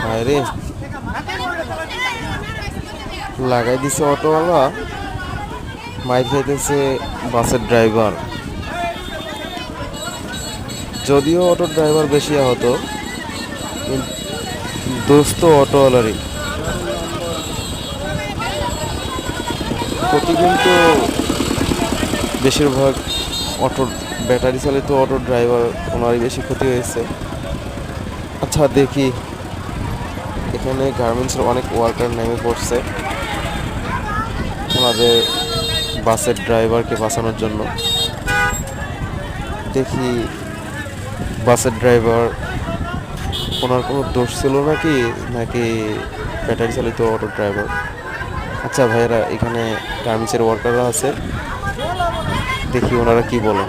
আরে লাগাই দিছে অটোওয়ালা, মাইর খাইতেছে বাসের ড্রাইভার। যদিও অটোর ড্রাইভার বেশি আহত, কিন্তু দোষ তো অটোওয়ালারই। ক্ষতি কিন্তু বেশিরভাগ অটোর, ব্যাটারি চালিত অটোর ড্রাইভার ওনারই বেশি ক্ষতি হয়েছে। আচ্ছা দেখি, এখানে গার্মেন্টসের অনেক ওয়ার্কার নেমে পড়ছে ওনাদের বাসের ড্রাইভারকে বাঁচানোর জন্য। দেখি বাসের ড্রাইভার, ওনার কোনো দোষ ছিল নাকি, নাকি ব্যাটারি চালিত অটো ড্রাইভার। আচ্ছা ভাইয়েরা, এখানে গার্মেন্টসের ওয়ার্কাররা আছে, দেখি ওনারা কি বলে।